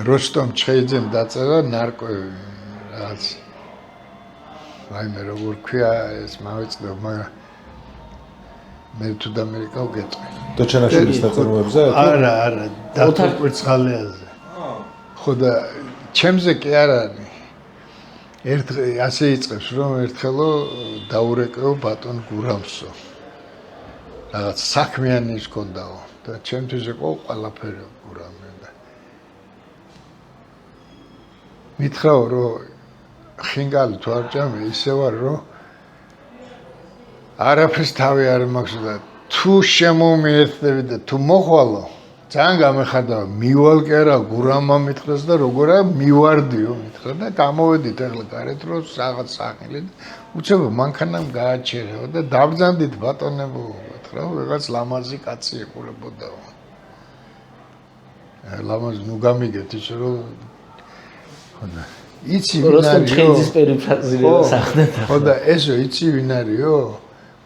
როსტომ ჩხეიძემ დაწერა ნარკვევი რაღაც რაიმე როგორ ქვია ეს მავეწდო მაგრამ მე თუ დამერიკავ გეტყვი დოჩანაშვილის ნაწარმოებზე არა დათო კვერცხალიაზე ხო და ჩემზე კი არ არის ასე იწყებს რომ ერთხელო დაურეკეო ბატონ გურამსო რაღაც საქმიანი ის ქონდაო და ჩემთვის იყო ყველაფერი გურამი და მითხრაო რომ ხინგალი თუ არ ჭამე ისე ვარ რომ არაფერს თავი არ მაქვს და თუ შემომიერთდები და თუ მოხვალო ძალიან გამეხარდა მივალ კი არა გურამმა მითხრას და როგორა მივარდიო მითხრა და გამოვედით ახლა გარეთ რომ რაღაც საყილი და უცებ მანქანამ გააჩერეო და დაბძანდით ბატონებო მითხრა ვიღაც ლამაზი კაცი ეყურებოდაო ლამაზ ნუ გამიგეთ ის რომ ხოდა იცი ვინ არისო ხო და ესო იცი ვინ არისო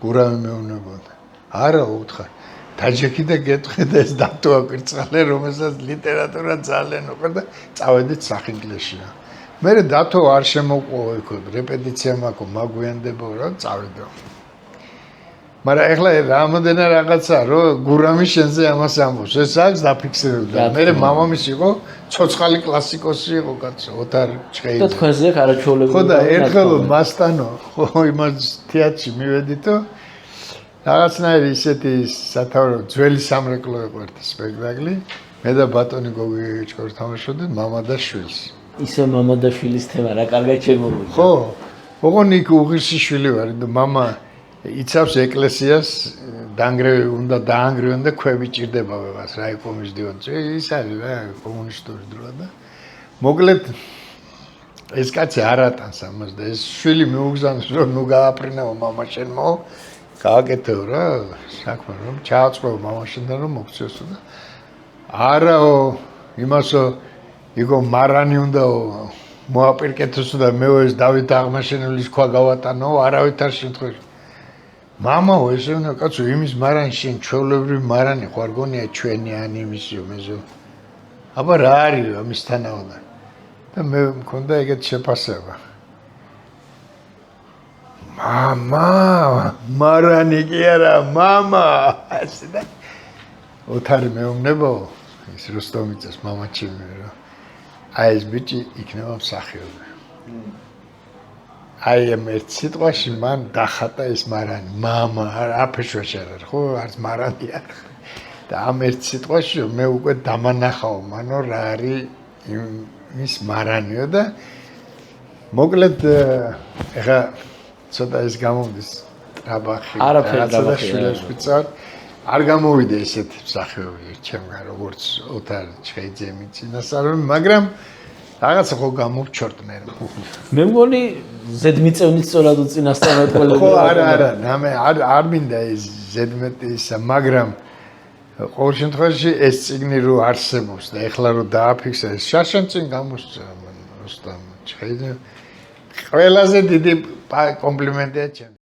გურამი მეუბნებოდა არა უთხარ ტაჯიკი და გეტყვი და ეს დათო კვერცხალე რომელსაც ლიტერატურა ძალიან უყვარდა და წავედით სახინგლეშია მე დათო არ შემოყვო იქ რეპეტიცია მაქვს მაგვიანდებო რა წავედო მაგრამ ეხლა რამოდენა რაღაცა რომ გურამი შენზე ამას ამბობს ეს აქვს დაფიქსირებული და მე მამამის იყო ცოცხალი კლასიკოსი იყო კაცო ოთარ ჩხეიძე და თქვენზე არაჩვეულებრივი ხო და ერთხელ მასტანო ხო იმას თეატრში მივედითო რაღაცნაირი ისეთი სათავრო ძველი სამრეკლო იყო ერთი სპექტაკლი მე და ბატონი გოგი ჭორს თამაშობდით მამა და შვილს ისე მამა და შვილის თემა რა კარგად შემოვიდა ხო ოღონდ იქ უღირსი შვილი ვარ და მამა იცავს ეკლესიას დაანგრევი უნდა დაანგრევენ და ქვები ჭირდება ვიღას რაიკომის დივანში ის არის რა კომუნისტური დროა და მოკლედ ეს კაცი არ ატანს ამას და ეს შვილი მიუგზავნოს რომ ნუ გააფრინაო მამა შენმო გააკეთეო რა საქმე რომ ჩააწყო მამაშენთან რომ მოგწიოსო და არაო იმასო იგო მარანი უნდაო მოაპირკეთოსო და მე ეს დავით აღმაშენებლის ქვა გავატანო არავით არ შემთხვევაში მამაო ესე უნდა კაცო იმის მარანი შენ ჩვეულებრივი მარანი ხო არ გონია ჩვენი ან იმისიო მეზო აბა რა არის ამის თანაოდან და მე მქონდა ეგეთ შეფასება мама მარანი კი არა мама ასე და ოთარი მეუბნებო ის როსტომიძეს მამაჩემი რა აი ეს ბიჭი იქნება მსახიობი აი ამ ერთ სიტყვაში მან დახატა ეს მარანი мама აფეშვაში არ ხო არც მარანი არ და ამ ერთ სიტყვაში მე უკვე დამანახაო მანო რა არის ის მარანიო და მოკლედ ეხა ცოტა ის გამომდის ტრაბახი რაღაცა შვილებიცარ არ გამოვიდა ესეთ მსახიობი ჩემგან როგორც ოთარ ჩხეიძემი წინასწარმეტყველები მაგრამ რაღაცა ხო გამოვჩორდნენ მე მგონი ზედმიწევნით სწორად უწინასწარმეტყველები ხო არა ნამე არ მინდა ეს ზედმეტი ისა მაგრამ ყოველ შემთხვევაში ეს წიგნი რო არსებობს და ეხლა რო დააფიქსა ეს შაშან წინ გამოსცა როსტომ ჩხეიძე ყველაზე დიდი კომპლიმენტია ჩემ